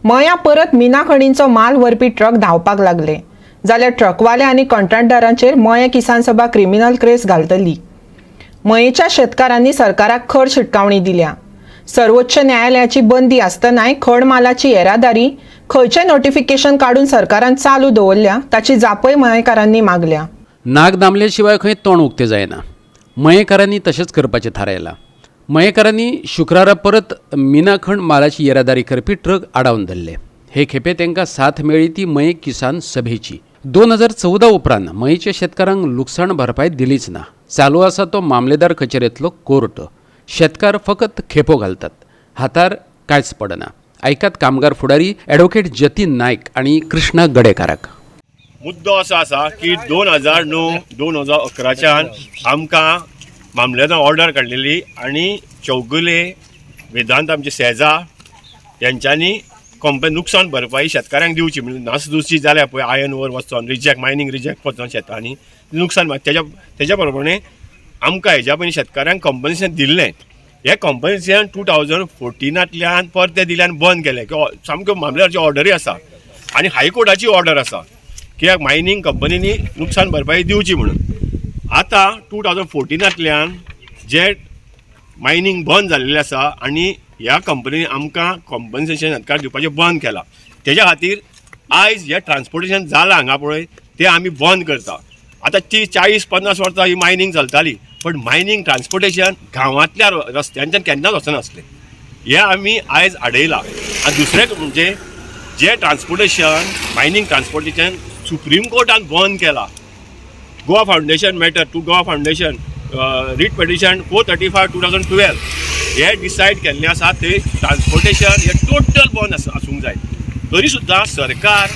मया परत मिना खणींचो माल व्हरपी ट्रक धांवपाक लागले जाल्यार ट्रकवाले आनी कंत्राटदारांचेर मये किसान सभा क्रिमिनल केस घालतली। मयेच्या शेतकारांनी सरकाराक खड शिटकावणी दिल्या। सर्वोच्च न्यायालयाची बंदी आसतनाय खड मालाची येरादारी खंयचें नोटिफिकेशन काडून सरकारान चालू दवरल्या ताची जापय मयेकारांनी मागल्या। नाक दामले शिवाय खंय तोंड उक्तें जायना। मयेकारांनी तशेंच करपाचें थारायलां। मयेकारांनी शुक्रारा परत मिनाखंड मालाची येरादारी करपी ट्रक आडावन धरले। हे खेपे तांकां साथ मेळ्ळी ती मये किसान सभेची। 2014 उपरांत मयेच्या शेतकारांक लुकसाण भरपाय दिलीच ना। चालू आसा तो मामलेदार कचेरेंतलो कोर्ट। शेतकार फकत खेपो घालतात, हातार कांयच पडना। ऐकात कामगार फुडारी ॲडव्होकेट जतीन नायक आणि कृष्णा गडेकाराक। मुद्दो असो आसा की 2009-2011च्यान आमकां मामलेदार ऑर्डर काडलेली आनी चौगुले वेदांत आमचे सेजा यांच्यांनी नुकसाण भरपाई शेतकाऱ्यांक दिवची म्हणजे नासधूसी जाल्या पळय आयर्न ओर वचोन रिजेक्ट मायनींग रिजेक्ट वचोन शेतांनी नुकसाण तेज्या बरोबरणे आमकां हेज्या पयलीं शेतकाऱ्यांक कंपन्सेशन दिल्लें। हे कंपन्सेशन 2014 परते दिल्यान बंद केलें। सामक्यो मामलेदाराची ऑर्डरी आसा आनी हायकोर्टाची ऑर्डर आसा कित्याक मायनींग कंपनींनी नुकसाण भरपाई दिवची म्हणून। आतां 2014 जे मायनींग बंद जाल्लेलें आसा आनी ह्या कंपनीन आमकां कॉम्पन्सेशन शेतकार दिवपाचें बंद केलां। तेज्या खातीर आयज हें ट्रान्सपोर्टेशन जालां हांगा पळय तें आमी बंद करता। आतां ती 40-50 वर्सां ही मायनींग चलताली, पण मायनींग ट्रान्सपोर्टेशन गांवांतल्या रस्त्यांच्यान केन्नाच वचनासलें। हें आमी आयज आडयलां। आनी दुसरें म्हणजे जे ट्रान्सपोर्टेशन मायनींग ट्रान्सपोर्टेशन सुप्रीम कोर्टान बंद केलां। Goa foundation matter to Goa foundation writ petition 435/2012 हे डिसायड केल्लें आसा ते ट्रान्सपोर्टेशन हे टोटल बंद आसूंक जाय। तरी सुद्दां सरकार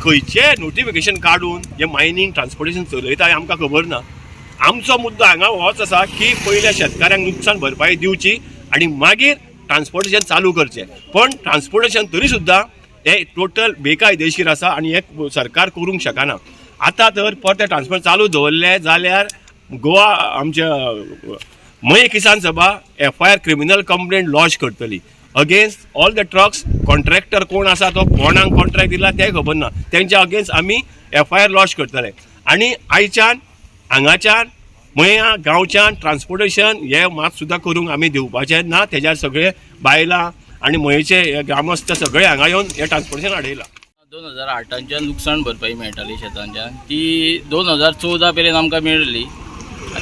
खंयचें नोटिफिकेशन काडून हे मायनींग ट्रान्सपोर्टेशन चलयता हें आमकां खबर ना। आमचो मुद्दो हांगा होच आसा की पयल्या शेतकाऱ्यांक नुकसाण भरपाई दिवची आनी मागीर ट्रान्सपोर्टेशन चालू करचें। पण ट्रान्सपोर्टेशन तरी सुद्दां हे टोटल बेकायदेशीर आसा आनी हे सरकार करूंक शकना। आतां तर परते ट्रान्सपोर्ट चालू दवरले जाल्यार गोवा आमच्या मये किसान सभा FIR क्रिमिनल कंप्लेंट लॉन्च करतली against all the trucks. Contractor कोण आसा तो कोणाक कॉन्ट्रॅक्ट दिला तें खबर ना, तेंच्या अगेन्स्ट आमी FIR लॉन्च करतले। आनी आयच्यान हांगाच्यान मया गांवच्यान ट्रान्सपोर्टेशन हे मात सुद्दां करूंक आमी दिवपाचें ना। तेज्यार सगळे बायलां आनी मयेचे ग्रामस्थ सगळे हांगा येवन हे ट्रान्सपोर्टेशन हाडयलां। 2008 नुकसाण भरपाई मेळटाली शेतांच्यान ती 2014 पर्यंत आमकां मेळ्ळी।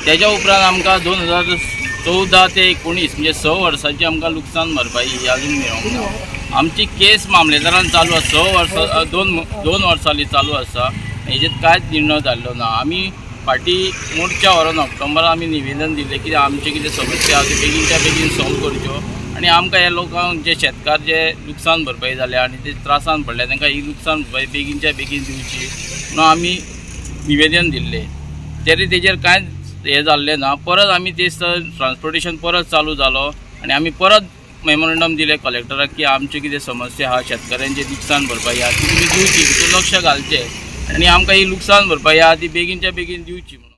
तेज्या उपरांत आमकां 2014 ते 19 म्हणजे 6 वर्सांची आमकां लुकसाण भरपाई ही अजून मेळोंक ना। आमची केस मामलेदारान चालू आसा 6 वर्सां दोन वर्सांनी चालू आसा। हेजेर कांयच निर्णय जाल्लो ना। आमी फाटी मोर्चा व्हरोन ऑक्टोबरान आमी निवेदन दिलें की आमचे कितें समस्या आसा त्यो बेगीनच्या बेगीन सॉल्व करच्यो आनी आमकां ह्या लोकांक जे शेतकार जे लुकसाण भरपाई जाल्या आनी ते त्रासान पडल्या तांकां ही लुकसाण भरपाई बेगीनच्या बेगीन दिवची म्हणून आमी निवेदन दिल्लें। तरी तेजेर कांयच हें जाल्लें ना। परत आमी ते ट्रान्सपोर्टेशन परत चालू जालो आनी आमी परत मेमोरंडम दिलें कलेक्टराक की आमचे कितें समस्या आहा शेतकऱ्यांची लुकसाण भरपाई आहा ती तुमी दिवची, तितून लक्ष घालचें आनी आमकां ही लुकसाण भरपाई आहा ती बेगीनच्या बेगीन दिवची म्हणून।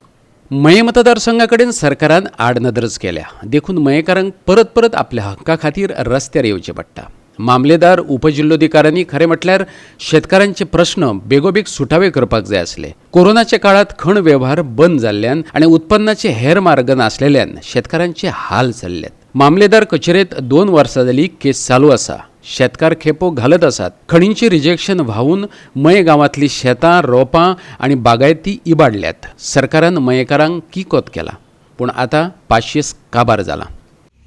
मये मतदारसंघाकडेन सरकारान आडनदरच केल्या। देखून मयेकारांक परत परत आपल्या हक्का खातीर रस्त्यार येवचें पडटा। मामलेदार उपजिल्लोधिकाऱ्यांनी खरें म्हटल्यार शेतकारांचे प्रश्न बेगोबेग सुटावे करपाक जाय आसले। कोरोनाच्या काळात खण वेव्हार बंद जाल्ल्यान आनी उत्पन्नाचे हेर मार्ग नासलेल्यान शेतकारांचे हाल चल्ल्यात। मामलेदार कचेरेंत 2 वर्सां जाली केस चालू आसा। शेतकार खेपो घालत आसात। खणींची रिजेक्शन व्हावून मये गांवांतली शेतां रोपां आनी बागायती इबाडल्यात। सरकारान मयेकारांक किकोत केला, पूण आतां पाशयेस काबार जाला।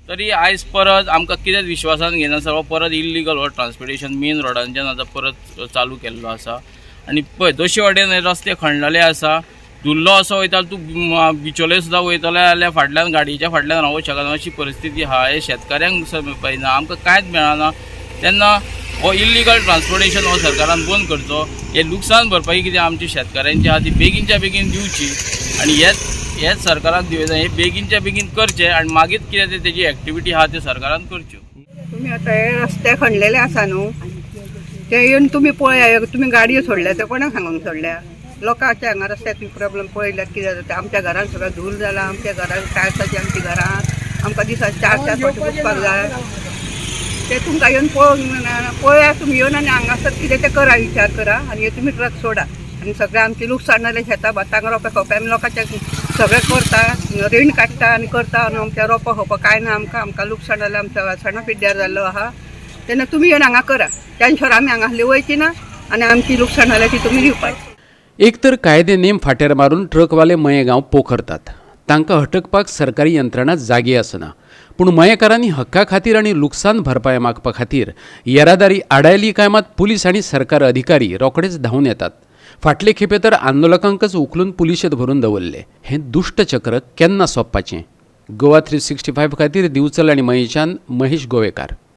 तरी आयज परत आमकां कितेंच विश्वासान घेनासतना हो परत इल्लीगल हो ट्रान्सपोर्टेशन मेन रोडांच्यान आतां परत चालू केल्लो आसा। आनी पळय दोशी वटेन रस्ते खणलेले आसा। धुल्लो असो वयता तूं बिचोले सुद्दां वयतले जाल्यार फाटल्यान गाडयेच्या फाटल्यान रावूंक शकना अशी परिस्थिती आहा। हे शेतकाऱ्यांक पळयना आमकां कांयच मेळना तेन्ना हो इल्लीगल ट्रान्सपोर्टेशन हो सरकारान बंद करचो। हे लुकसाण भरपाई कितें आमच्या शेतकाऱ्यांची आहा ती बेगीनच्या बेगीन दिवची आनी हेच सरकाराक दिवचें हे बेगीनच्या बेगीन करचें आनी मागीर कितें ते तेजी एक्टिविटी आहा त्यो सरकारान करच्यो। तुम्ही आता हे रस्ते खणलेले आसा न्हू ते येवन तुम्ही पळया तुम्ही गाडयो सोडल्या ते कोणाक सांगून सोडल्या? लोकांच्या हांगा रस्त्याक प्रॉब्लेम पळयल्यात कितें जाता आमच्या घरान सगळं धूळ जाला। आमच्या घरान टायल्साची आमची घरां आमकां दिसा 4-4 फावटी पुसपाक जाय। ते तुमकां येवन पळया तुमी येवन आनी हांगासर कितें तें करा, विचार करा आनी हे तुमी ट्रक सोडा आनी सगळें आमची लुकसाण जालें शेतां भातांक रोंपे खोपे आमी लोकांचे सगळें करता, रीण काडटा आनी करता आनी आमच्या रोंपो खोपो कांय ना आमकां लुकसाण जालें, आमच्या सणा पिड्ड्यार जाल्लो आहा तेन्ना तुमी येवन हांगा करा. त्या शिवाय आमी हांगा हल्ली वयची ना आनी आमची लुकसाण जाल्या ती तुमी दिवपाची. एक तर कायदे नेम फाटीर मारून ट्रकवाले मयेगांव पोखरतात. तांकां हटकपाक सरकारी यंत्रणा जागी आसना. पूण मयेकारांनी हक्का खातीर आनी लुकसाण भरपाय मागपा खातीर येरादारी आडायली काय मात पुलीस आनी सरकार अधिकारी रोखडेच धांवन येतात. फाटले खेपे तर आंदोलकांकच उखलून पुलिशेंत भरून दवरले. हें दुश्ट चक्र केन्ना सोंपपाचें? गोवा 365 खातीर दिवचल आनी मयेच्यान महेश गोवेकार.